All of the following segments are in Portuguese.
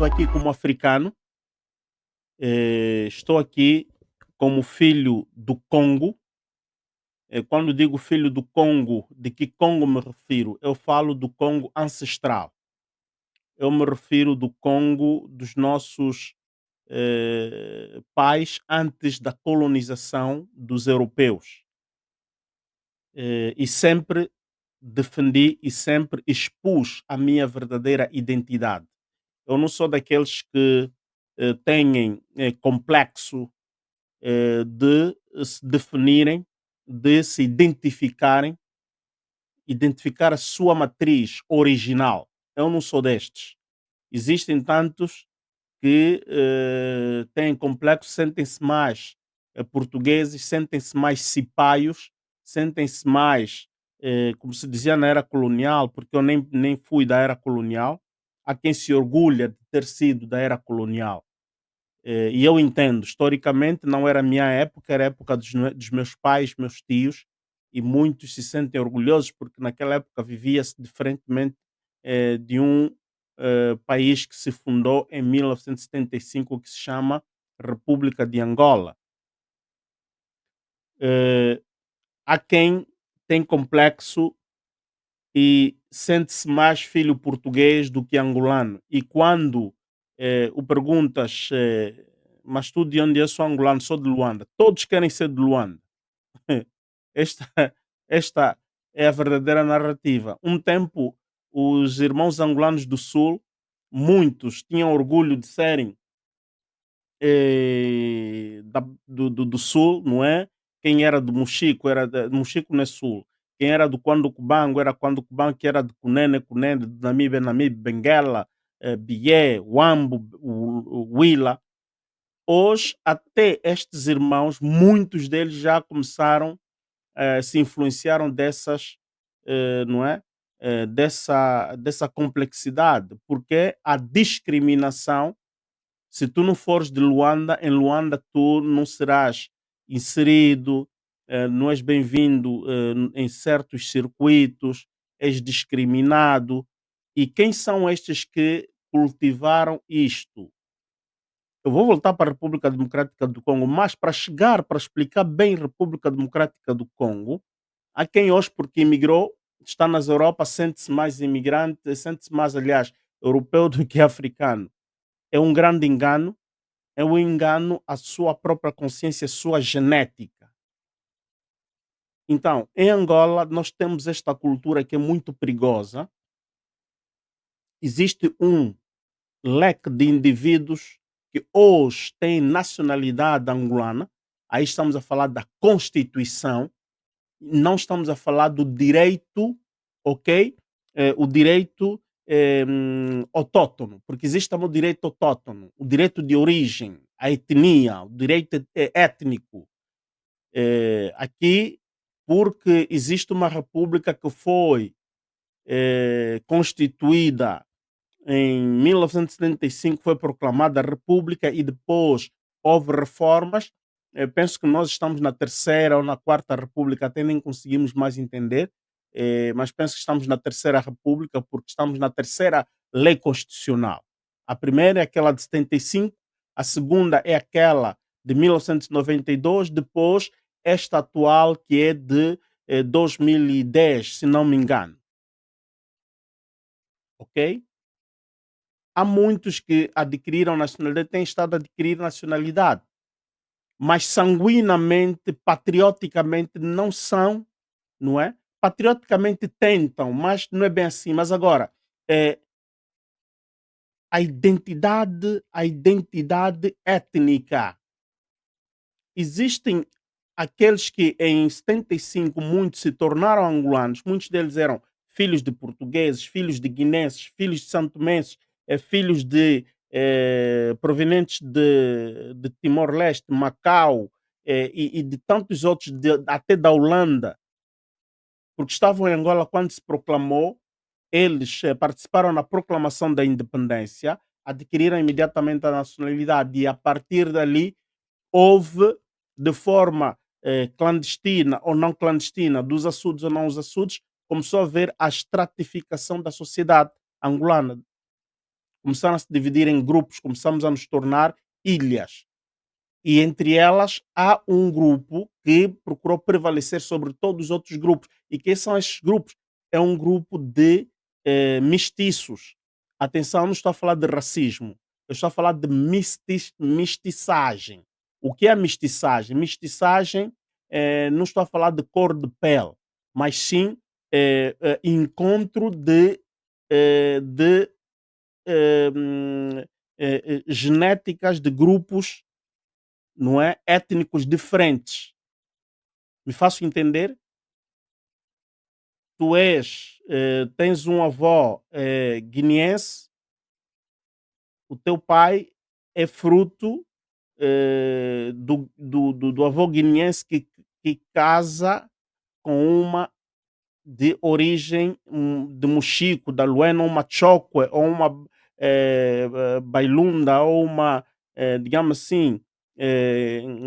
estou aqui como africano, estou aqui como filho do Congo. Quando digo filho do Congo, de que Congo me refiro? Eu falo do Congo ancestral. Eu me refiro do Congo dos nossos pais antes da colonização dos europeus. E sempre defendi e sempre expus a minha verdadeira identidade. Eu não sou daqueles que têm complexo de se definirem, de se identificarem, identificar a sua matriz original. Eu não sou destes. Existem tantos que têm complexo, sentem-se mais portugueses, sentem-se mais cipaios, sentem-se mais, como se dizia na era colonial, porque eu nem fui da era colonial. Há quem se orgulha de ter sido da era colonial. E eu entendo, historicamente não era a minha época, era a época dos meus pais, meus tios, e muitos se sentem orgulhosos porque naquela época vivia-se diferentemente de um país que se fundou em 1975, que se chama República de Angola. Eh, Há quem tem complexo e sente-se mais filho português do que angolano. E quando o perguntas, mas tu de onde é? Sou angolano, sou de Luanda. Todos querem ser de Luanda. Esta, esta é a verdadeira narrativa. Um tempo, os irmãos angolanos do Sul, muitos tinham orgulho de serem do Sul, não é? Quem era do Mochico, Mochico não é Sul. Quem era do Quando Cubango, era Quando Cubango, que era de Cunene, Cunene, de Namibe, Namibe, Benguela, Bié, Wambo, Willa. Hoje, até estes irmãos, muitos deles já começaram, se influenciaram dessas, não é? Dessa complexidade, porque a discriminação, se tu não fores de Luanda, em Luanda tu não serás inserido, não és bem-vindo em certos circuitos, és discriminado. E quem são estes que cultivaram isto? Eu vou voltar para a República Democrática do Congo, mas para chegar, para explicar bem República Democrática do Congo, há quem hoje, porque imigrou, está nas Europa, sente-se mais imigrante, sente-se mais, aliás, europeu do que africano. É um grande engano, é um engano à sua própria consciência, à sua genética. Então, em Angola, nós temos esta cultura que é muito perigosa. Existe um leque de indivíduos que hoje têm nacionalidade angolana. Aí estamos a falar da Constituição, não estamos a falar do direito, ok? O direito autóctono, porque existe também o direito autóctono, o direito de origem, a etnia, o direito étnico. Aqui, porque existe uma república que foi constituída em 1975, foi proclamada a república e depois houve reformas. Penso que nós estamos na terceira ou na quarta república, até nem conseguimos mais entender, mas penso que estamos na terceira república porque estamos na terceira lei constitucional. A primeira é aquela de 75, a segunda é aquela de 1992, depois esta atual que é de 2010, se não me engano, ok? Há muitos que adquiriram nacionalidade, têm estado a adquirir nacionalidade, mas sanguinamente, patrioticamente não são, não é? Patrioticamente tentam, mas não é bem assim. Mas agora, eh, a identidade étnica. Existem aqueles que em 75 muitos se tornaram angolanos, muitos deles eram filhos de portugueses, filhos de guinenses, filhos de santomenses, filhos de provenientes de Timor-Leste, Macau, e de tantos outros, até da Holanda, porque estavam em Angola quando se proclamou. Eles participaram na proclamação da independência, adquiriram imediatamente a nacionalidade e a partir dali houve, de forma clandestina ou não clandestina, dos açudes ou não os açudes, começou a haver a estratificação da sociedade angolana. começaram a se dividir em grupos, começamos a nos tornar ilhas. E entre elas há um grupo que procurou prevalecer sobre todos os outros grupos. E quem são esses grupos? É um grupo de mestiços. Atenção, eu não estou a falar de racismo, eu estou a falar de mestiçagem. O que é mestiçagem? Mestiçagem, não estou a falar de cor de pele, mas sim encontro de genéticas de grupos, não é? Étnicos diferentes. Me faço entender? Tu tens um avó guineense, o teu pai é fruto do avô guineense que casa com uma de origem de Mochico, da Luena, uma Chokwe, ou uma Bailunda, ou uma, digamos assim,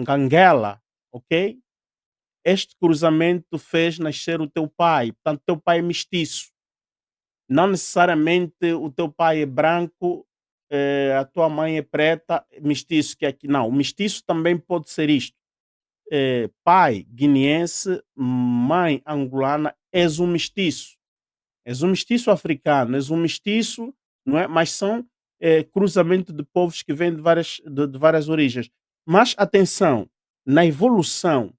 Nganguela, ok? Este cruzamento fez nascer o teu pai, portanto, teu pai é mestiço. Não necessariamente o teu pai é branco, a tua mãe é preta, mestiço que é aqui. Não, o mestiço também pode ser isto. Pai guineense, mãe angolana, és um mestiço. És um mestiço africano, és um mestiço, não é? Mas são cruzamento de povos que vêm de várias origens. Mas atenção, na evolução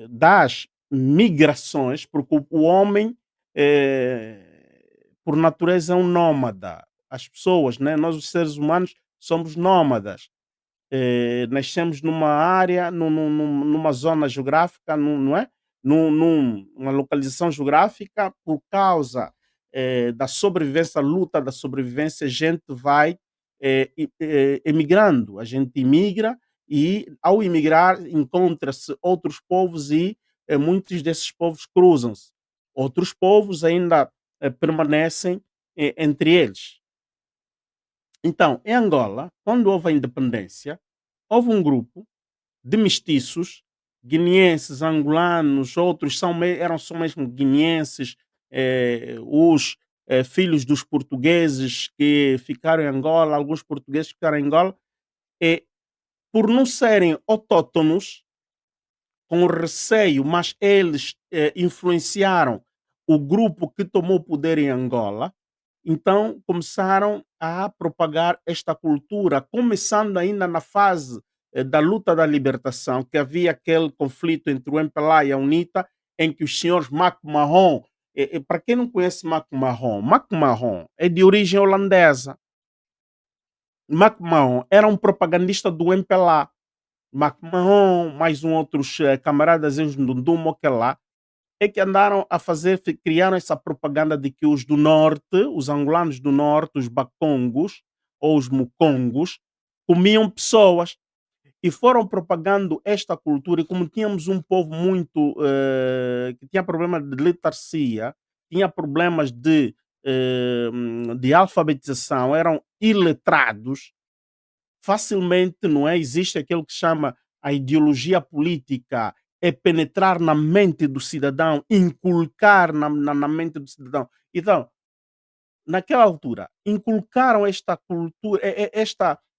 das migrações, porque o homem, por natureza, é um nómada. As pessoas, né? Nós, os seres humanos, somos nómadas. Nascemos numa área, numa zona geográfica, não é? Numa localização geográfica, por causa da sobrevivência, luta da sobrevivência, a gente vai emigrando, a gente imigra e, ao imigrar, encontra-se outros povos e muitos desses povos cruzam-se. Outros povos ainda permanecem entre eles. Então, em Angola, quando houve a independência, houve um grupo de mestiços, guineenses, angolanos, outros eram só mesmo guineenses, os filhos dos portugueses que ficaram em Angola, alguns portugueses que ficaram em Angola, e por não serem autóctonos, com receio, mas eles influenciaram o grupo que tomou o poder em Angola, então começaram a propagar esta cultura, começando ainda na fase da luta da libertação, que havia aquele conflito entre o MPLA e a UNITA, em que os senhores Mac Mahon, para quem não conhece Mac Mahon é de origem holandesa. Mac Mahon era um propagandista do MPLA. Mac Mahon, mais outros camaradas em Ndundumo, que lá, é que andaram a fazer, criaram essa propaganda de que os do norte, os angolanos do norte, os bacongos ou os mukongos, comiam pessoas e foram propagando esta cultura. E como tínhamos um povo muito que tinha problema de letarcia, tinha problemas de alfabetização, eram iletrados, facilmente, não é? Existe aquilo que se chama a ideologia política, é penetrar na mente do cidadão, inculcar na mente do cidadão. Então, naquela altura, inculcaram esta cultura,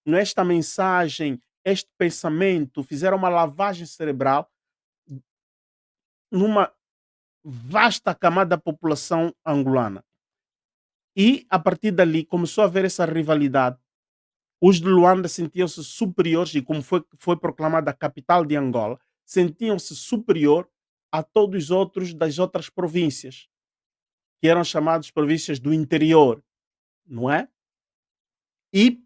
não é, esta mensagem, este pensamento, fizeram uma lavagem cerebral numa vasta camada da população angolana. E, a partir dali, começou a haver essa rivalidade. Os de Luanda sentiam-se superiores, e como foi proclamada a capital de Angola, sentiam-se superior a todos os outros das outras províncias, que eram chamadas províncias do interior, não é? E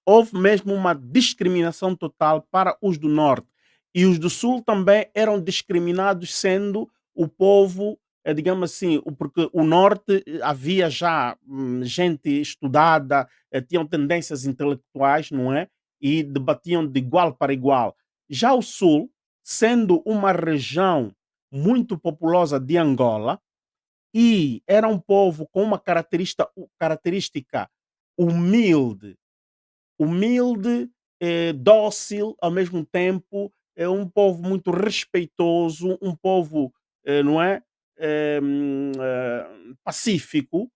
houve mesmo uma discriminação total para os do norte. E os do sul também eram discriminados, sendo o povo, digamos assim, porque o norte havia já gente estudada, tinham tendências intelectuais, não é? E debatiam de igual para igual. Já o sul, sendo uma região muito populosa de Angola, e era um povo com uma característica humilde, humilde, dócil ao mesmo tempo, é um povo muito respeitoso, um povo, não é? Pacífico.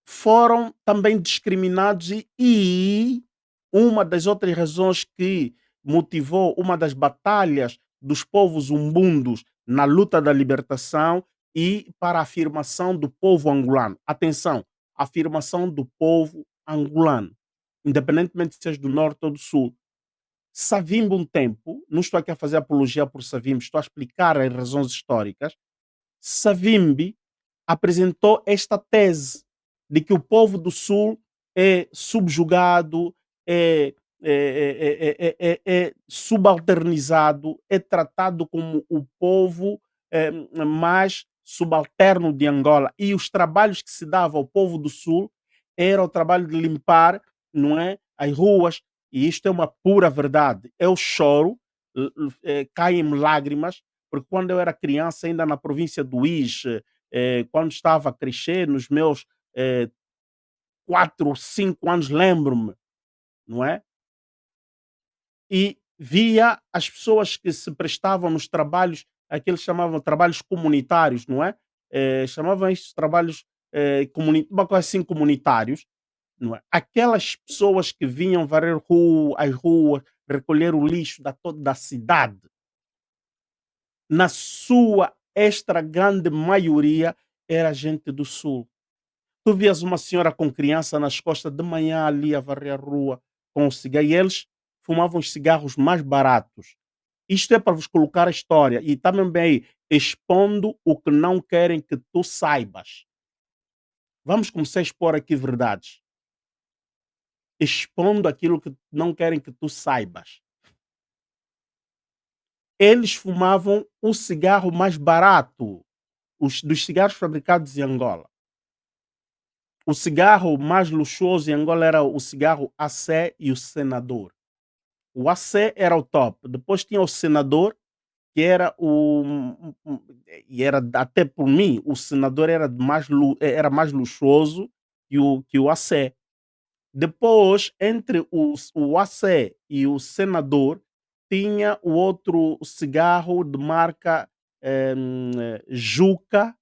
foram também discriminados e uma das outras razões que motivou uma das batalhas dos povos umbundos na luta da libertação e para a afirmação do povo angolano. Atenção, afirmação do povo angolano, independentemente se és do norte ou do sul. Savimbi um tempo, não estou aqui a fazer apologia por Savimbi, estou a explicar as razões históricas. Savimbi apresentou esta tese de que o povo do Sul é subjugado, é, é subalternizado, é tratado como o povo mais subalterno de Angola. E os trabalhos que se dava ao povo do Sul era o trabalho de limpar, não é, as ruas. E isto é uma pura verdade. Eu choro, caem-me lágrimas, porque quando eu era criança, ainda na província do Ije, quando estava a crescer, nos meus eh, 4 ou 5 anos, lembro-me, não é? E via as pessoas que se prestavam nos trabalhos, aqueles chamavam trabalhos comunitários, não é? Chamavam estes trabalhos, uma coisa assim, comunitários, não é? Aquelas pessoas que vinham varrer as ruas, recolher o lixo da cidade, na sua extra grande maioria, era gente do sul. Tu vias uma senhora com criança nas costas de manhã ali a varrer a rua com o cigarro e eles fumavam os cigarros mais baratos. Isto é para vos colocar a história e também bem aí, expondo o que não querem que tu saibas. Vamos começar a expor aqui verdades. Expondo aquilo que não querem que tu saibas. Eles fumavam o cigarro mais barato, dos cigarros fabricados em Angola. O cigarro mais luxuoso em Angola era o cigarro AC e o Senador. O AC era o top, depois tinha o Senador, que era e era até por mim, o Senador era mais luxuoso que o AC. Depois, entre o AC e o Senador, tinha o outro cigarro de marca, Juca,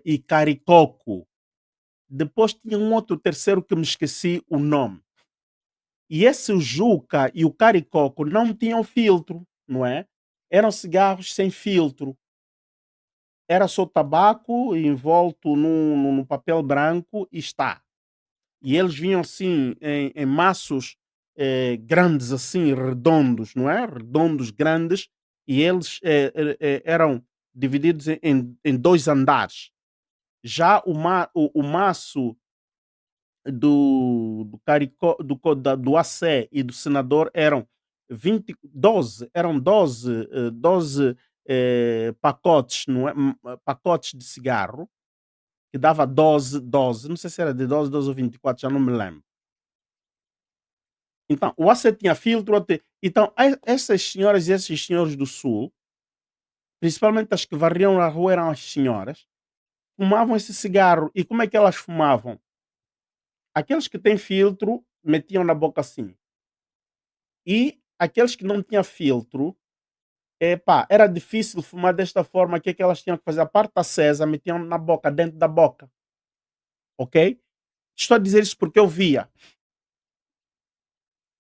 e Caricoco. Depois tinha um outro terceiro que me esqueci o nome. E esse o Juca e o Caricoco não tinham filtro, não é? Eram cigarros sem filtro. Era só tabaco envolto num papel branco e está. E eles vinham assim em maços grandes, assim, redondos, não é? Redondos, grandes, e eles eram divididos em dois andares. Já o maço do Caricó, do AC e do Senador eram 12 pacotes, não é? Pacotes de cigarro, que dava 12, não sei se era de 12 ou 24, já não me lembro. Então, o AC tinha filtro, então essas senhoras e esses senhores do Sul, principalmente as que varriam a rua eram as senhoras, fumavam esse cigarro. E como é que elas fumavam? Aqueles que têm filtro metiam na boca assim. E aqueles que não tinham filtro, epá, era difícil fumar desta forma, que é que elas tinham que fazer? A parte acesa, metiam na boca, dentro da boca, ok? Estou a dizer isso porque eu via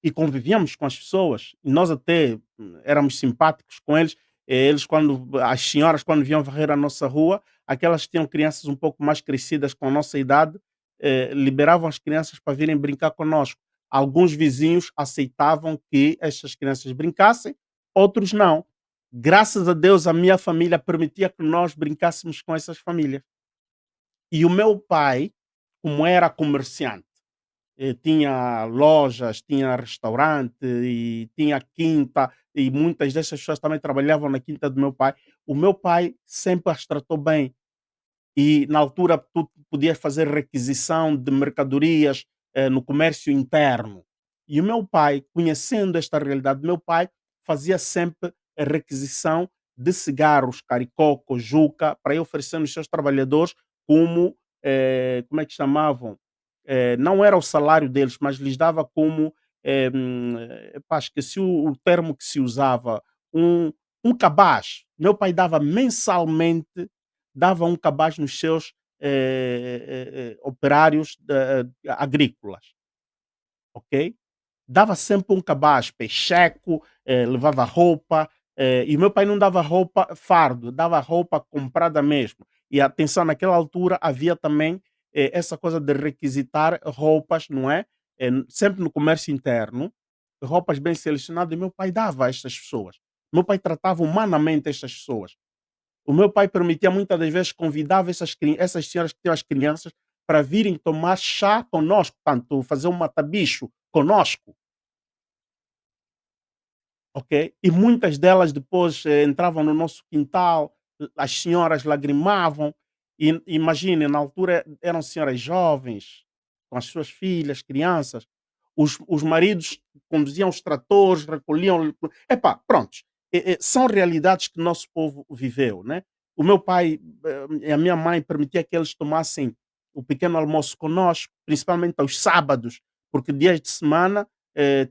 e convivíamos com as pessoas e nós até éramos simpáticos com eles. Eles, quando as senhoras, quando vinham varrer a nossa rua, aquelas que tinham crianças um pouco mais crescidas com a nossa idade, liberavam as crianças para virem brincar conosco. Alguns vizinhos aceitavam que estas crianças brincassem, outros não. Graças a Deus, a minha família permitia que nós brincássemos com essas famílias. E o meu pai, como era comerciante, tinha lojas, tinha restaurante e tinha quinta, e muitas dessas pessoas também trabalhavam na quinta do meu pai. O meu pai sempre as tratou bem. E na altura tu podias fazer requisição de mercadorias no comércio interno. E o meu pai, conhecendo esta realidade, meu pai fazia sempre a requisição de cigarros, caricoco, juca, para ir oferecendo aos seus trabalhadores como, como é que chamavam? Não era o salário deles, mas lhes dava como, epá, esqueci o termo que se usava, um cabaz. Meu pai dava mensalmente, dava um cabaz nos seus operários agrícolas, ok? Dava sempre um cabaz, peixeco, levava roupa, e o meu pai não dava roupa fardo, dava roupa comprada mesmo. E atenção, naquela altura havia também essa coisa de requisitar roupas, não é? Sempre no comércio interno, roupas bem selecionadas, e meu pai dava a estas pessoas. Meu pai tratava humanamente estas pessoas. O meu pai permitia muitas das vezes, convidava essas senhoras que tinham as crianças para virem tomar chá conosco, portanto, fazer um matabicho conosco. Ok? E muitas delas depois entravam no nosso quintal, as senhoras lagrimavam, e imagine, na altura eram senhoras jovens, com as suas filhas, crianças, os maridos conduziam os tratores, recolhiam. Epá, prontos. São realidades que o nosso povo viveu, né? O meu pai e a minha mãe permitia que eles tomassem o pequeno almoço conosco, principalmente aos sábados, porque dias de semana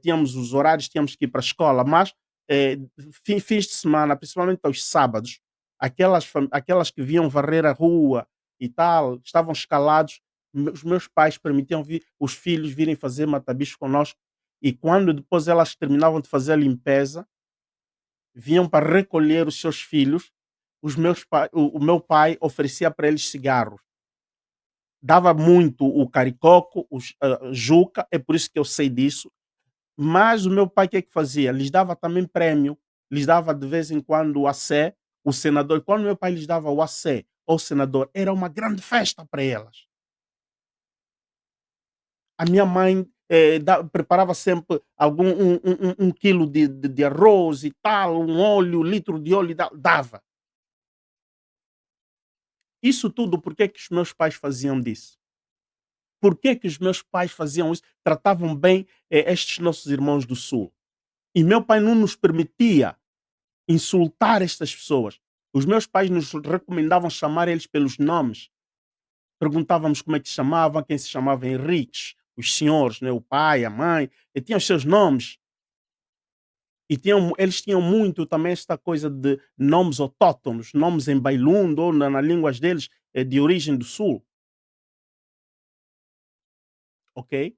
tínhamos os horários, tínhamos que ir para a escola, mas eh, fins de semana, principalmente aos sábados, aquelas que vinham varrer a rua e tal, estavam escalados, os meus pais permitiam os filhos virem fazer matabicho conosco, e quando depois elas terminavam de fazer a limpeza, vinham para recolher os seus filhos, o meu pai oferecia para eles cigarros. Dava muito o caricoco, juca, é por isso que eu sei disso. Mas o meu pai o que é que fazia? Lhes dava também prêmio, lhes dava de vez em quando o assé, o senador. Quando meu pai lhes dava o assé ao senador, era uma grande festa para elas. A minha mãe preparava sempre um quilo de arroz e tal, um óleo, litro de óleo, dava. Isso tudo, por que que os meus pais faziam disso? Por que que os meus pais faziam isso? Tratavam bem estes nossos irmãos do Sul. E meu pai não nos permitia insultar estas pessoas. Os meus pais nos recomendavam chamar eles pelos nomes. Perguntávamos como é que se chamavam, quem se chamava Henriques, os senhores, né, o pai, a mãe, e tinham os seus nomes. E eles tinham muito também esta coisa de nomes autóctonos, nomes em bailundo ou nas línguas deles de origem do sul, ok?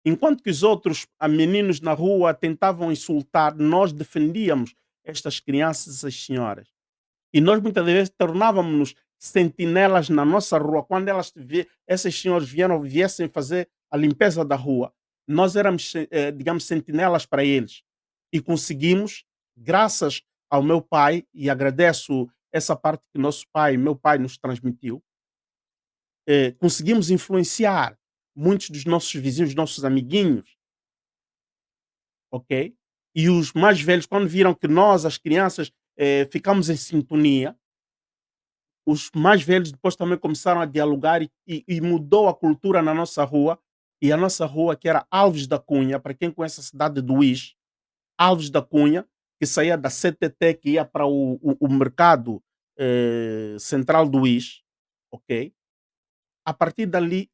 Enquanto que os outros meninos na rua tentavam insultar, nós defendíamos estas crianças, essas senhoras. E nós muitas vezes tornávamos-nos sentinelas na nossa rua. Quando esses senhores viessem fazer a limpeza da rua, nós éramos, digamos, sentinelas para eles. E conseguimos, graças ao meu pai, e agradeço essa parte que meu pai nos transmitiu, conseguimos influenciar muitos dos nossos vizinhos, nossos amiguinhos, ok? E os mais velhos, quando viram que nós, as crianças, ficamos em sintonia, os mais velhos depois também começaram a dialogar e mudou a cultura na nossa rua. E a nossa rua, que era Alves da Cunha, para quem conhece a cidade de Luís, Alves da Cunha, que saía da CTT, que ia para o mercado central do Luís, ok? A partir dali,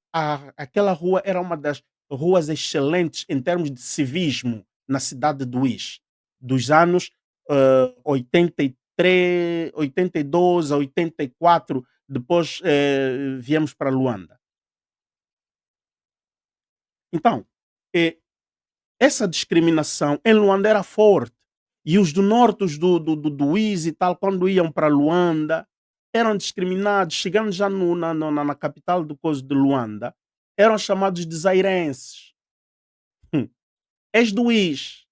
aquela rua era uma das ruas excelentes em termos de civismo na cidade de Luís, dos anos 83, 82 a 84, depois viemos para Luanda. Então, eh, essa discriminação em Luanda era forte. E os do norte, os do Luís e tal, quando iam para Luanda, eram discriminados. Chegando já na capital do coisa de Luanda, eram chamados de zairenses. Hum. És do Luís,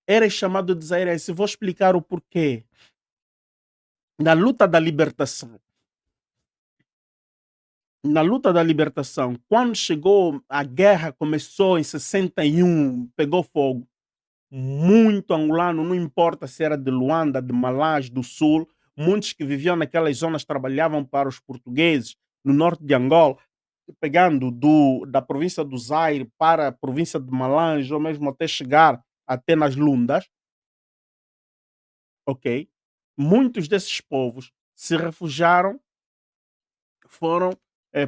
eras chamado de zairense. Vou explicar o porquê. Na luta da libertação, quando chegou a guerra, começou em 61, pegou fogo. Muito angolano, não importa se era de Luanda, de Malás, do Sul, muitos que viviam naquelas zonas trabalhavam para os portugueses no norte de Angola, pegando da província do Zaire para a província de Malange, ou mesmo até chegar até nas Lundas, ok? Muitos desses povos se refugiaram, foram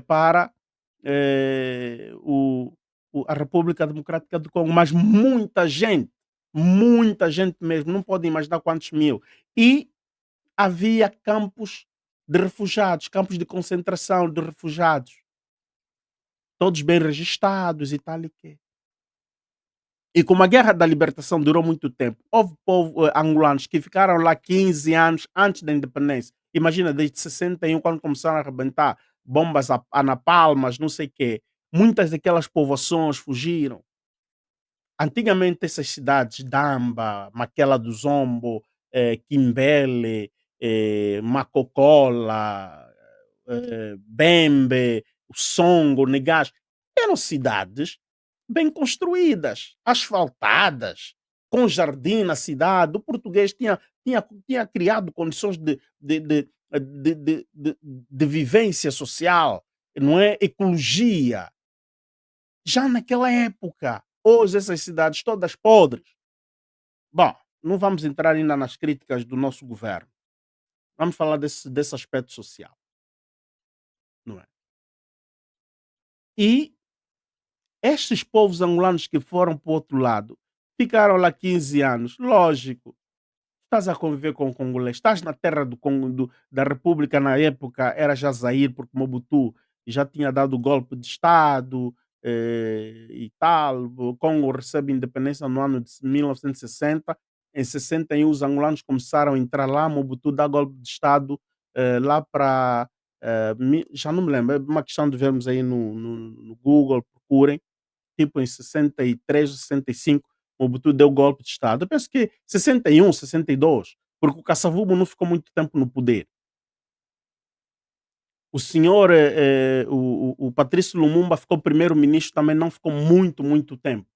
para a República Democrática do Congo, mas muita gente mesmo, não pode imaginar quantos mil. E havia campos, de refugiados, campos de concentração de refugiados, todos bem registados e tal e quê. E como a guerra da libertação durou muito tempo, houve angolanos que ficaram lá 15 anos antes da independência. Imagina, desde 61, quando começaram a arrebentar bombas a napalmas, não sei o quê, muitas daquelas povoações fugiram. Antigamente essas cidades, Damba, Maquela do Zombo, Quimbele, Macocola, Bembe, o Songo, Negash, eram cidades bem construídas, asfaltadas, com jardim na cidade. O português tinha criado condições de vivência social, não é? Ecologia. Já naquela época, hoje essas cidades todas podres. Bom, não vamos entrar ainda nas críticas do nosso governo. Vamos falar desse aspecto social, não é? E estes povos angolanos que foram para o outro lado, ficaram lá 15 anos. Lógico, estás a conviver com o congolês, estás na terra do Congo, da República na época, era já Zaire, porque Mobutu já tinha dado golpe de Estado e tal. O Congo recebe independência no ano de 1960. Em 61, os angolanos começaram a entrar lá. Mobutu dá golpe de Estado lá para. Já não me lembro, é uma questão de vermos aí no Google, procurem tipo em 63, 65, Mobutu deu golpe de Estado. Eu penso que 61, 62, porque o Kasavubu não ficou muito tempo no poder. O senhor, o Patrício Lumumba ficou primeiro-ministro, também não ficou muito tempo.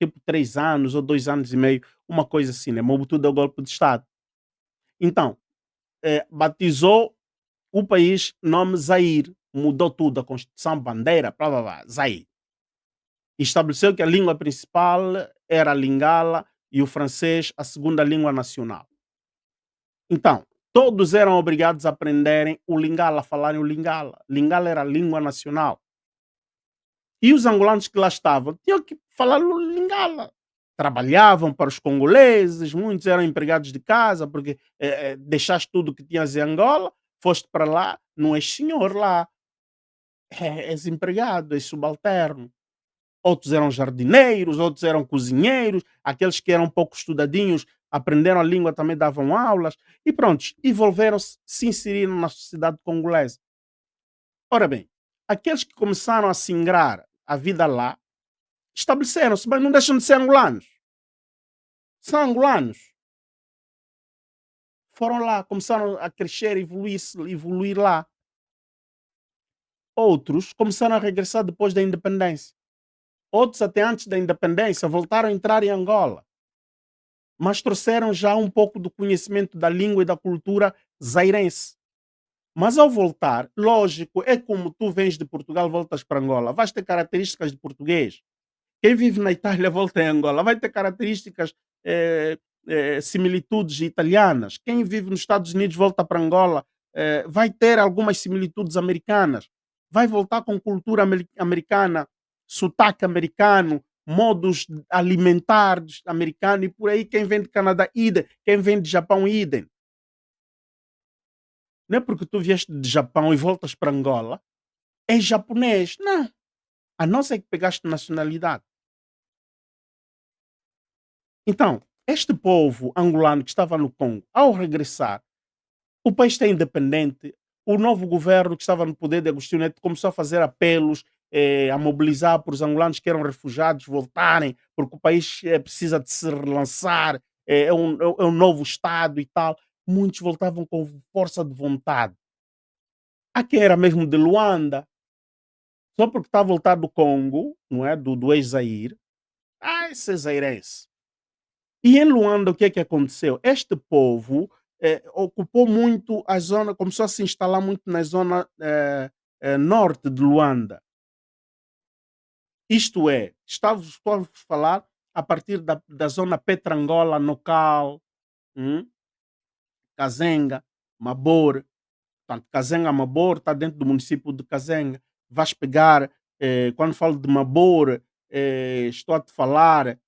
Tipo 3 anos ou 2 anos e meio, uma coisa assim, né? Mobutu deu golpe de Estado. Então, batizou o país nome Zaire, mudou tudo, a Constituição, bandeira, blá blá blá, Zaire. Estabeleceu que a língua principal era a Lingala e o francês a segunda língua nacional. Então, todos eram obrigados a aprenderem o Lingala, a falarem o Lingala. Lingala era a língua nacional. E os angolanos que lá estavam tinham que falar o Lingala. Trabalhavam para os congoleses, muitos eram empregados de casa, porque deixaste tudo que tinhas em Angola, foste para lá, não és senhor lá, és empregado, és subalterno. Outros eram jardineiros, outros eram cozinheiros, aqueles que eram pouco estudadinhos aprenderam a língua, também davam aulas e prontos, envolveram-se, se inseriram na sociedade congolesa. Ora bem, aqueles que começaram a singrar a vida lá, estabeleceram-se, mas não deixam de ser angolanos. São angolanos. Foram lá, começaram a crescer, evoluir lá. Outros começaram a regressar depois da independência. Outros até antes da independência voltaram a entrar em Angola, mas trouxeram já um pouco do conhecimento da língua e da cultura zairense. Mas ao voltar, lógico, é como tu vens de Portugal, voltas para Angola, vais ter características de português. Quem vive na Itália volta em Angola, vai ter características, similitudes italianas. Quem vive nos Estados Unidos volta para Angola, vai ter algumas similitudes americanas. Vai voltar com cultura americana, sotaque americano, modos alimentares americanos e por aí. Quem vem de Canadá, idem. Quem vem de Japão, idem. Não é porque tu vieste de Japão e voltas para Angola, és japonês. Não. A não ser que pegaste nacionalidade. Então, este povo angolano que estava no Congo, ao regressar, o país está independente. O novo governo que estava no poder de Agostinho Neto começou a fazer apelos, a mobilizar por os angolanos que eram refugiados voltarem, porque o país precisa de se relançar, é um novo Estado e tal. Muitos voltavam com força de vontade. Há quem era mesmo de Luanda, só porque está a voltar do Congo, não é? Do ex-Zaire. Ah, esse é zairense. E em Luanda, o que é que aconteceu? Este povo ocupou muito a zona, começou a se instalar muito na zona norte de Luanda. Isto é, estou a falar a partir da zona Petrangola, Nocal, hum, Kazenga, Mabor. Portanto, Kazenga, Mabor está dentro do município de Kazenga. Vais pegar, quando falo de Mabor, estou a te falar,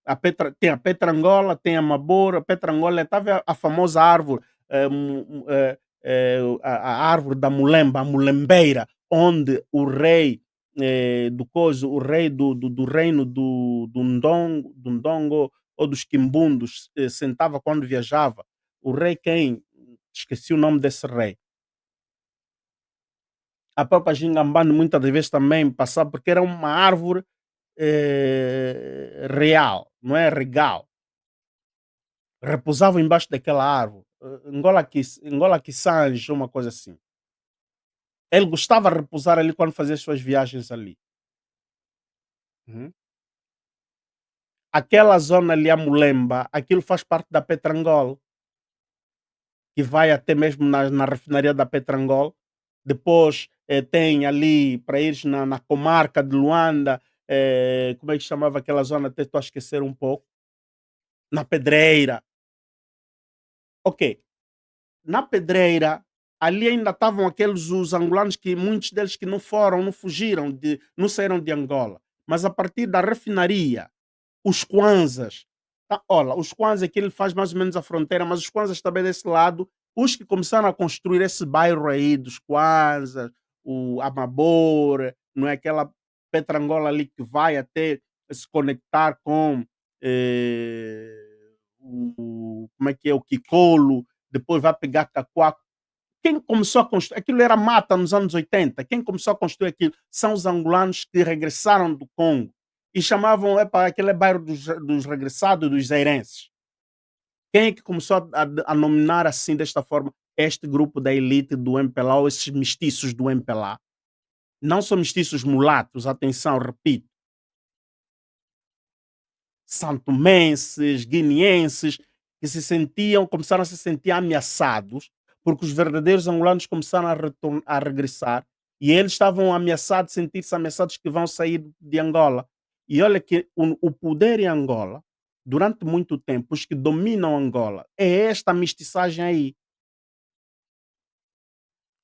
tem a Petrangola, tem a Mabor, a Petrangola, está a ver a famosa árvore, a árvore da mulemba, a mulembeira, onde o rei do coisa, o rei do reino do Ndongo ou dos Quimbundos sentava quando viajava. O rei quem? Esqueci o nome desse rei. A própria Gingambane muitas das vezes também passava, porque era uma árvore real, não é regal. Repousavam embaixo daquela árvore. Ngola Kissange, uma coisa assim. Ele gostava de repousar ali quando fazia as suas viagens ali. Uhum. Aquela zona ali, a Mulemba, aquilo faz parte da Petrangol, que vai até mesmo na refinaria da Petrangol. Depois tem ali, para ir na comarca de Luanda, como é que chamava aquela zona? Até estou a esquecer um pouco. Na Pedreira. Ok, na Pedreira, ali ainda estavam aqueles os angolanos que muitos deles que não foram, não fugiram, não saíram de Angola. Mas a partir da refinaria, os Kwanzas, olha, os Kwanzas que ele faz mais ou menos a fronteira, mas os Kwanzas também desse lado, os que começaram a construir esse bairro aí dos Kwanzas, o Amabor, não é aquela Petrangola ali que vai até se conectar com como é que é o Kikolo, depois vai pegar Cacoaco. Quem começou a construir aquilo era mata nos anos 80. Quem começou a construir aquilo são os angolanos que regressaram do Congo e chamavam aquele bairro dos regressados, dos zairenses. Quem é que começou a nominar assim, desta forma, este grupo da elite do MPLA ou esses mestiços do MPLA? Não são mestiços mulatos, atenção, repito, santomenses, guineenses, que começaram a se sentir ameaçados, porque os verdadeiros angolanos começaram a regressar e eles estavam ameaçados, sentir-se ameaçados que vão sair de Angola. E olha que o poder em Angola, durante muito tempo, os que dominam Angola, é esta mestiçagem aí.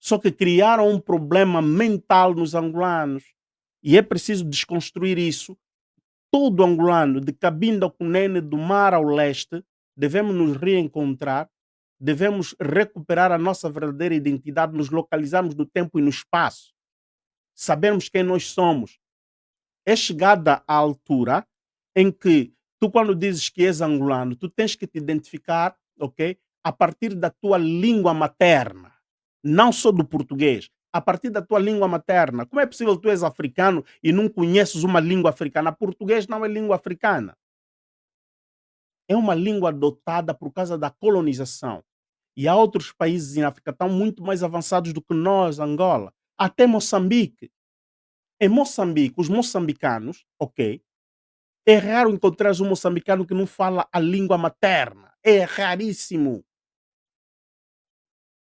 Só que criaram um problema mental nos angolanos e é preciso desconstruir isso. Todo angolano, de Cabinda ao Cunene, do mar ao leste, devemos nos reencontrar, devemos recuperar a nossa verdadeira identidade, nos localizarmos no tempo e no espaço, sabermos quem nós somos. É chegada a altura em que tu, quando dizes que és angolano, tu tens que te identificar, ok? A partir da tua língua materna, não só do português. A partir da tua língua materna. Como é possível tu és africano e não conheces uma língua africana? Português não é língua africana. É uma língua adotada por causa da colonização. E há outros países em África que estão muito mais avançados do que nós, Angola. Até Moçambique. Em Moçambique, os moçambicanos, ok? É raro encontrar um moçambicano que não fala a língua materna. É raríssimo.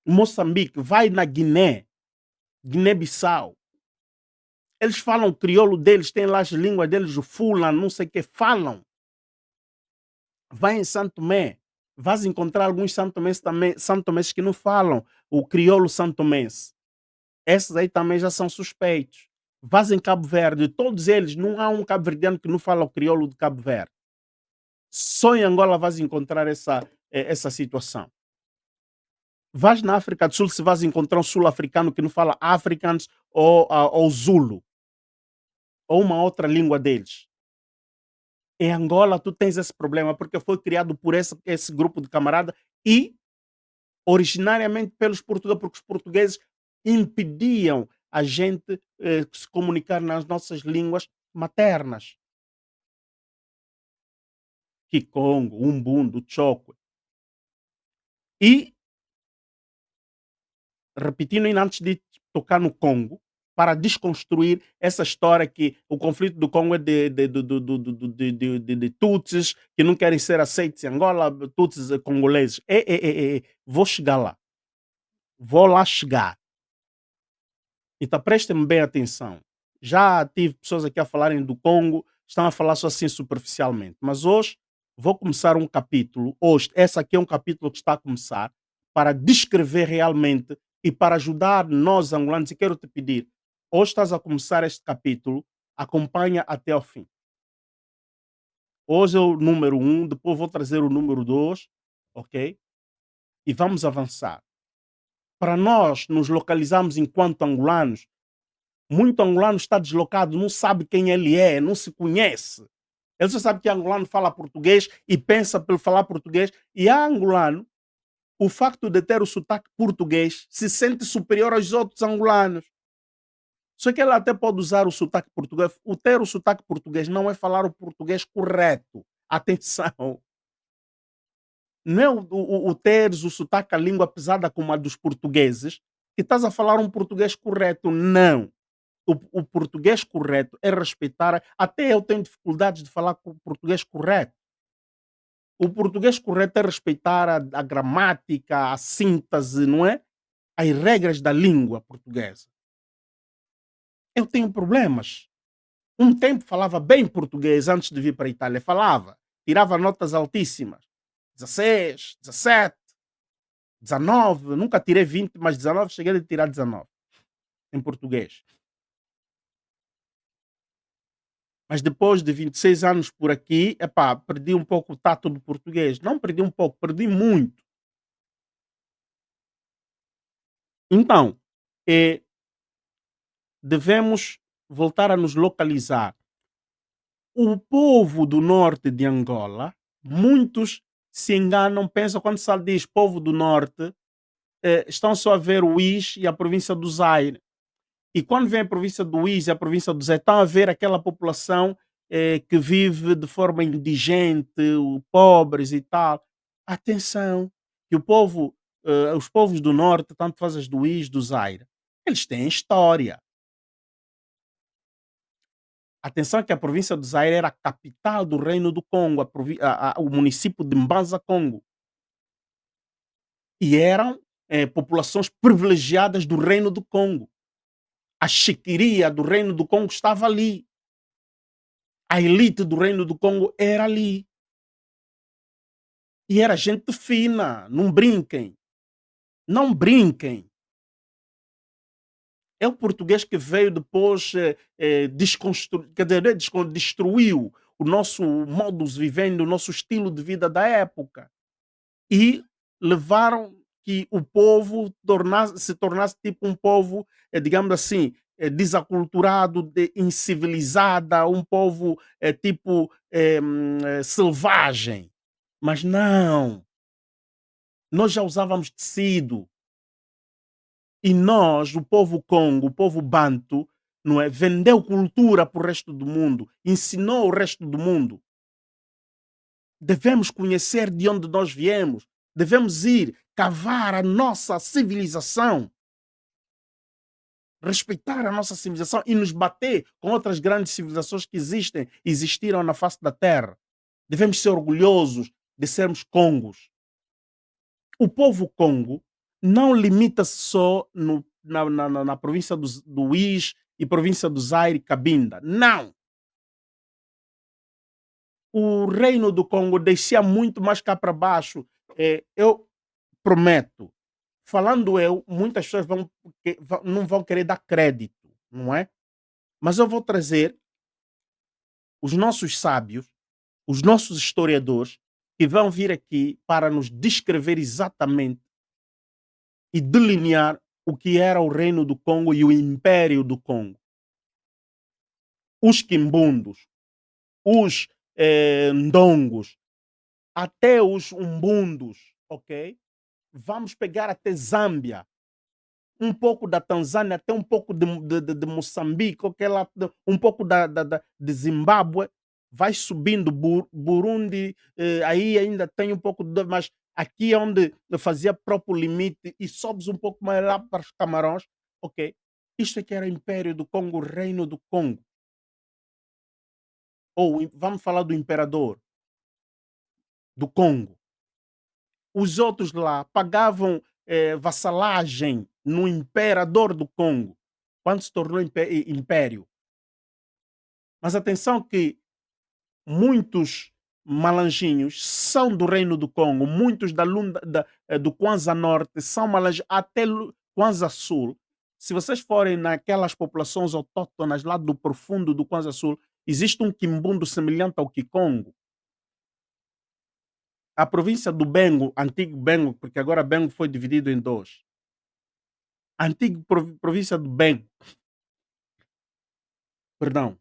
Moçambique, vai na Guiné, Guiné-Bissau. Eles falam o crioulo deles, têm lá as línguas deles, o Fula, não sei o que, falam. Vai em Santo Tomé, vais encontrar alguns santomenses também, santomenses que não falam o crioulo santomense. Esses aí também já são suspeitos. Vais em Cabo Verde, todos eles, não há um cabo-verdiano que não fala o crioulo de Cabo Verde. Só em Angola vais encontrar essa situação. Vais na África do Sul, se vais encontrar um sul-africano que não fala Afrikaans ou Zulu, ou uma outra língua deles. Em Angola, tu tens esse problema porque foi criado por esse grupo de camarada e originariamente pelos portugueses, porque os portugueses impediam a gente se comunicar nas nossas línguas maternas. Kikongo, Umbundo, Chokwe. E, repetindo ainda antes de tocar no Congo, para desconstruir essa história que o conflito do Congo é de Tutsis que não querem ser aceitos em Angola, Tutsis congoleses. Vou chegar lá. Vou lá chegar. Então prestem bem atenção. Já tive pessoas aqui a falarem do Congo, estão a falar só assim superficialmente. Mas hoje vou começar um capítulo. Hoje, esse aqui é um capítulo que está a começar para descrever realmente e para ajudar nós angolanos. E quero te pedir, hoje estás a começar este capítulo, acompanha até ao fim. Hoje é o número um, depois vou trazer o número 2, ok? E vamos avançar. Para nós nos localizarmos enquanto angolanos, muito angolano está deslocado, não sabe quem ele é, não se conhece. Ele só sabe que angolano fala português e pensa pelo falar português, e a angolano, o facto de ter o sotaque português, se sente superior aos outros angolanos. Só que ele até pode usar o sotaque português. O ter o sotaque português não é falar o português correto. Atenção, não é o teres o sotaque, a língua pesada como a dos portugueses, que estás a falar um português correto. Não. O português correto é respeitar. Até eu tenho dificuldades de falar com o português correto. O português correto é respeitar a gramática, a síntese, não é? As regras da língua portuguesa. Eu tenho problemas. Um tempo falava bem português antes de vir para a Itália. Falava. Tirava notas altíssimas. 16, 17, 19. Nunca tirei 20, mas 19 cheguei a tirar 19 em português. Mas depois de 26 anos por aqui, epá, perdi um pouco o tato do português. Não perdi um pouco, perdi muito. Então, eh, devemos voltar a nos localizar. O povo do norte de Angola, muitos se enganam, pensam quando se diz povo do norte, estão só a ver o Is e a província do Zaire. E quando vem a província do Is e a província do Zaire, estão a ver aquela população que vive de forma indigente, pobres e tal. Atenção, que os povos do norte, tanto faz as do Is, do Zaire, eles têm história. Atenção que a província do Zaire era a capital do Reino do Congo, o município de Mbanza Congo. E eram populações privilegiadas do Reino do Congo. A chiqueria do Reino do Congo estava ali. A elite do Reino do Congo era ali. E era gente fina, não brinquem. Não brinquem. É o português que veio depois quer dizer, destruiu o nosso modus vivendi, o nosso estilo de vida da época. E levaram que o povo se tornasse tipo um povo, digamos assim, desaculturado, incivilizada, um povo tipo selvagem. Mas não, nós já usávamos tecido. E nós, o povo Congo, o povo Banto, não é? Vendeu cultura para o resto do mundo, ensinou o resto do mundo. Devemos conhecer de onde nós viemos, devemos ir cavar a nossa civilização, respeitar a nossa civilização e nos bater com outras grandes civilizações que existiram na face da Terra. Devemos ser orgulhosos de sermos Congos. O povo Congo não limita-se só na província do Is e província do Zaire e Cabinda. Não! O reino do Congo descia muito mais cá para baixo. Eu prometo, falando eu, muitas pessoas não vão querer dar crédito, não é? Mas eu vou trazer os nossos sábios, os nossos historiadores, que vão vir aqui para nos descrever exatamente e delinear o que era o Reino do Congo e o Império do Congo. Os quimbundos, os ndongos, até os umbundos, ok? Vamos pegar até Zâmbia, um pouco da Tanzânia, até um pouco de Moçambique, okay, lá, um pouco de Zimbábue, vai subindo, Burundi, aí ainda tem um pouco de. Mas aqui é onde eu fazia próprio limite e sobes um pouco mais lá para os Camarões, ok? Isto é que era o Império do Congo, o Reino do Congo. Ou vamos falar do Imperador do Congo. Os outros lá pagavam vassalagem no Imperador do Congo, quando se tornou império. Mas atenção que muitos malanjinhos são do Reino do Congo, muitos do Kwanza Norte são malanjinhos, até Kwanza Sul. Se vocês forem naquelas populações autóctonas lá do profundo do Kwanza Sul, existe um quimbundo semelhante ao Kikongo. A província do Bengo, antigo Bengo, porque agora Bengo foi dividido em dois. A antiga província do Bengo, perdão,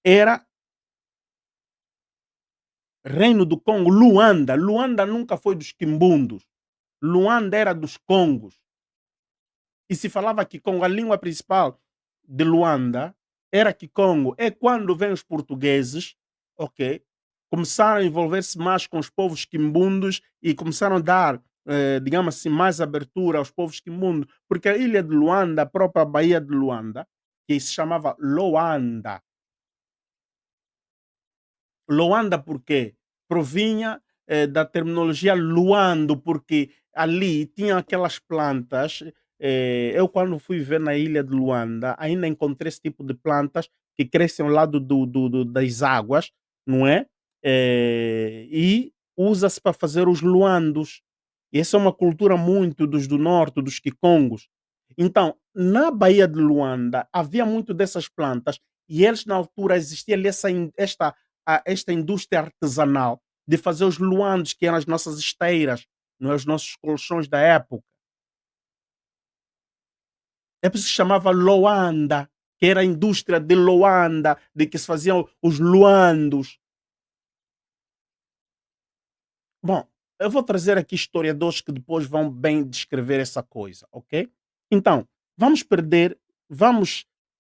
era Reino do Congo, Luanda. Luanda nunca foi dos quimbundos. Luanda era dos congos. E se falava Kikongo, a língua principal de Luanda era Kikongo. É quando vêm os portugueses, ok, começaram a envolver-se mais com os povos quimbundos e começaram a dar, digamos assim, mais abertura aos povos quimbundos, porque a ilha de Luanda, a própria Baía de Luanda, que se chamava Loanda. Loanda porque provinha, da terminologia luando, porque ali tinha aquelas plantas, eu quando fui ver na ilha de Luanda, ainda encontrei esse tipo de plantas que crescem ao lado das águas, não é? E usa-se para fazer os luandos. Essa é uma cultura muito dos do norte, dos Kikongos. Então, na Baía de Luanda havia muito dessas plantas e eles na altura existia ali esta indústria artesanal de fazer os luandos, que eram as nossas esteiras, não é, os nossos colchões da época. É por isso que se chamava Loanda, que era a indústria de Loanda, de que se faziam os luandos. Bom, eu vou trazer aqui historiadores que depois vão bem descrever essa coisa, ok? Então, vamos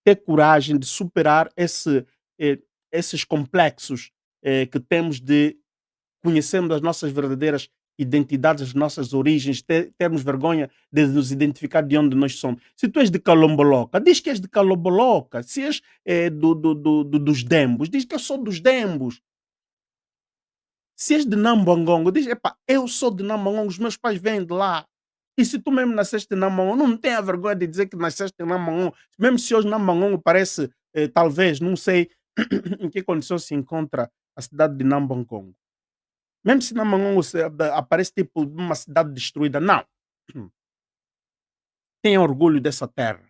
ter coragem de superar eh, esses complexos que temos de conhecermos as nossas verdadeiras identidades, as nossas origens, termos vergonha de nos identificar de onde nós somos. Se tu és de Calomboloca, diz que és de Calomboloca. Se és dos Dembos, diz que eu sou dos Dembos. Se és de Nambangongo, diz, epá, eu sou de Nambangongo, os meus pais vêm de lá. E se tu mesmo nasceste em Nambangongo, não tenha vergonha de dizer que nasceste em Nambangongo. Mesmo se hoje Nambangongo parece, talvez, não sei em que condição se encontra a cidade de Nambangongo. Mesmo se Nambangongo aparece tipo uma cidade destruída, não. Tenha orgulho dessa terra.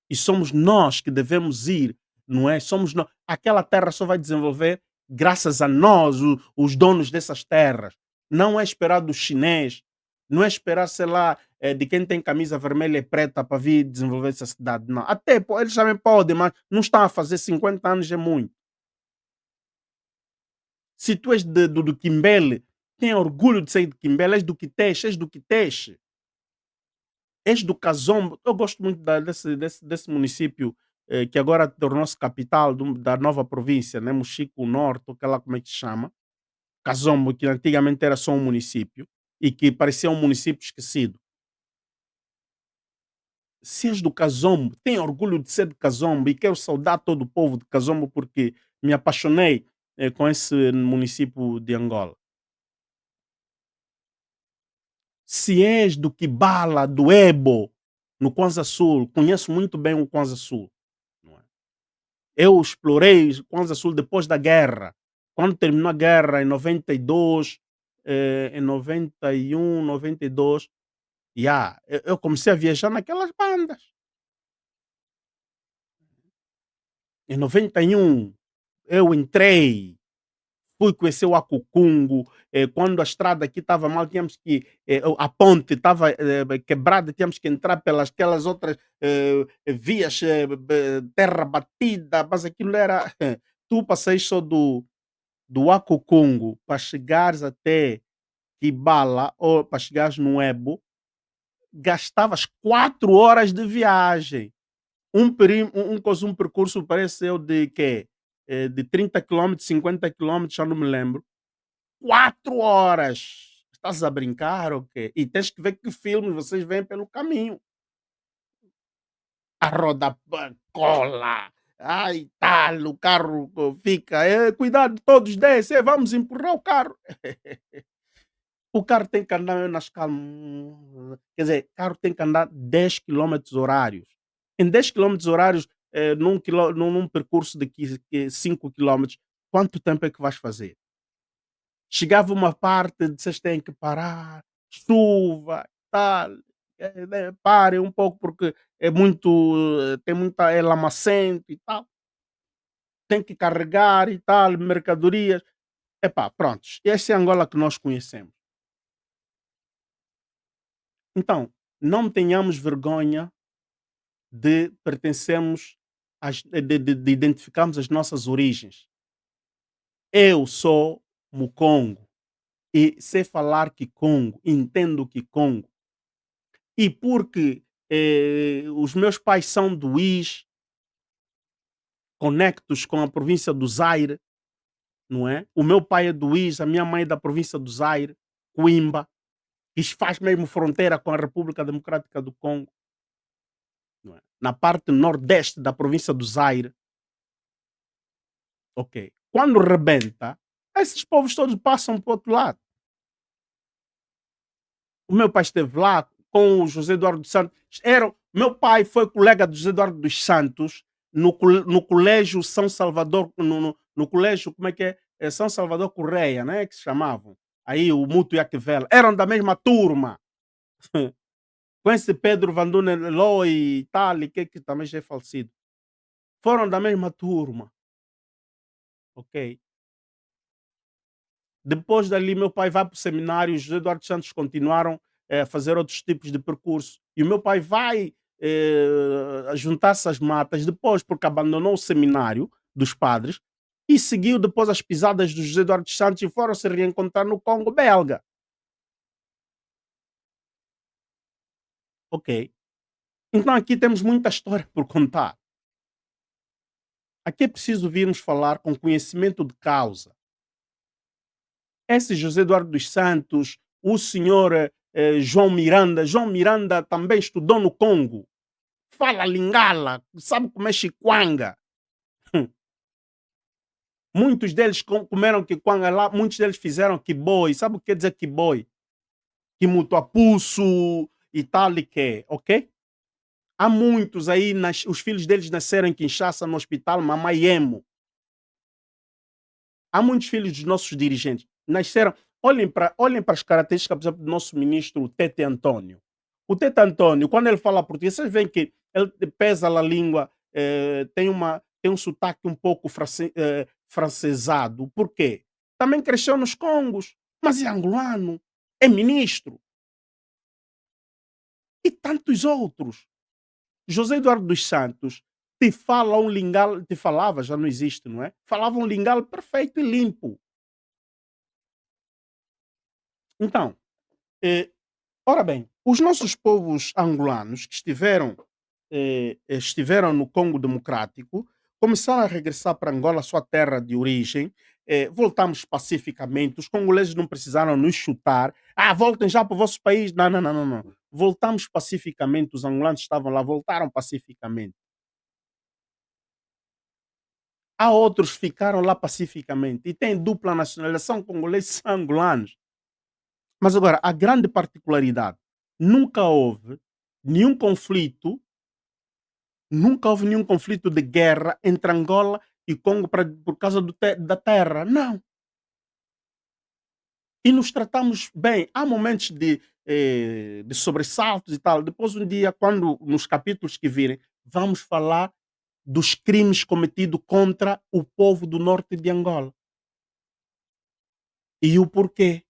E somos nós que devemos ir, não é? Somos nós. Aquela terra só vai desenvolver graças a nós, os donos dessas terras. Não é esperar do chinês, não é esperar, sei lá, de quem tem camisa vermelha e preta para vir desenvolver essa cidade. Não. Até eles também podem, mas não estão a fazer 50 anos, é muito. Se tu és do Quimbele, tenha orgulho de ser de Quimbele, és do Quitexe, és do Quitexe. És do Cazombo, eu gosto muito desse município que agora tornou-se capital da nova província, né? Mochico Norte, ou que lá como é que se chama, Cazombo, que antigamente era só um município e que parecia um município esquecido. Se és do Cazombo, tenho orgulho de ser de Cazombo e quero saudar todo o povo de Cazombo porque me apaixonei com esse município de Angola. Se és do Kibala, do Ebo, no Kwanza Sul, conheço muito bem o Kwanza Sul. Não é? Eu explorei o Kwanza Sul depois da guerra. Quando terminou a guerra em 92, em 91, 92, yeah, eu comecei a viajar naquelas bandas. Em 91, eu entrei, fui conhecer o Akukungu, quando a estrada aqui estava mal, tínhamos que, a ponte estava quebrada, tínhamos que entrar pelas aquelas outras vias, terra batida, mas aquilo era. Tu passeis só do Akukungu para chegares até Kibala ou para chegares no Ebo, gastavas 4 horas de viagem. Um percurso pareceu de quê? De 30 quilómetros, 50 quilómetros, já não me lembro. 4 horas! Estás a brincar ou quê? E tens que ver que filmes vocês veem pelo caminho. A roda cola, ai tal, o carro fica, cuidado todos descem, vamos empurrar o carro. O carro tem que andar nas quer dizer, o carro tem que andar 10 quilómetros horários. Em 10 quilómetros horários, num percurso de 5 quilómetros, quanto tempo é que vais fazer? Chegava uma parte de vocês têm que parar, chuva, tal, né, parem um pouco porque é muito, tem muita lamacento e tal, tem que carregar e tal, mercadorias. Epá, prontos, essa é a Angola que nós conhecemos. Então não tenhamos vergonha de pertencermos de identificarmos as nossas origens. Eu sou Mukongo e sei falar Kikongo, entendo Kikongo. E porque, os meus pais são do Is, conectos com a província do Zaire, não é? O meu pai é do Is, a minha mãe é da província do Zaire, Coimba, que faz mesmo fronteira com a República Democrática do Congo, não é? Na parte nordeste da província do Zaire, ok. Quando rebenta, esses povos todos passam para o outro lado. O meu pai esteve lá com o José Eduardo dos Santos. Meu pai foi colega do José Eduardo dos Santos no colégio São Salvador, no colégio, como é que é? É São Salvador Correia, né? Que se chamavam. Aí o Muto e a Quevela. Eram da mesma turma. Com esse Pedro Van Dunen Loy e tal, e que também já é falecido. Foram da mesma turma, ok? Depois dali, meu pai vai para o seminário, o José Eduardo Santos continuaram a fazer outros tipos de percurso. E o meu pai vai a juntar-se às matas depois, porque abandonou o seminário dos padres e seguiu depois as pisadas do José Eduardo Santos e foram se reencontrar no Congo belga. Ok. Então aqui temos muita história por contar. Aqui é preciso virmos falar com conhecimento de causa. Esse José Eduardo dos Santos, o senhor João Miranda também estudou no Congo, fala Lingala, sabe comer chikwanga. Hum. Muitos deles comeram chikwanga lá, muitos deles fizeram kiboi. Sabe o que quer dizer kiboi? Kimutuapuço e tal e que, ok? Há muitos aí, os filhos deles nasceram em Kinshasa, no hospital Mamayemo. Há muitos filhos dos nossos dirigentes. Nasceram. Olhem para as características, por exemplo, do nosso ministro Tete Antônio. O Tete Antônio, quando ele fala português, vocês veem que ele pesa a língua, tem um sotaque um pouco francesado. Por quê? Também cresceu nos Congos, mas é angolano, é ministro, e tantos outros. José Eduardo dos Santos te falava, já não existe, não é? Falava um lingual perfeito e limpo. Então, eh, ora bem, os nossos povos angolanos que estiveram no Congo Democrático, começaram a regressar para Angola, sua terra de origem. Voltamos pacificamente. Os congoleses não precisaram nos chutar. Ah, voltem já para o vosso país. Não, não, não, não, não. Voltamos pacificamente. Os angolanos estavam lá, voltaram pacificamente. Há outros que ficaram lá pacificamente e têm dupla nacionalização, congoleses e angolanos. Mas agora, a grande particularidade, nunca houve nenhum conflito, nunca houve nenhum conflito de guerra entre Angola e Congo por causa da terra, não. E nos tratamos bem. Há momentos de sobressaltos e tal. Depois, um dia, quando nos capítulos que virem, vamos falar dos crimes cometidos contra o povo do norte de Angola. E o porquê.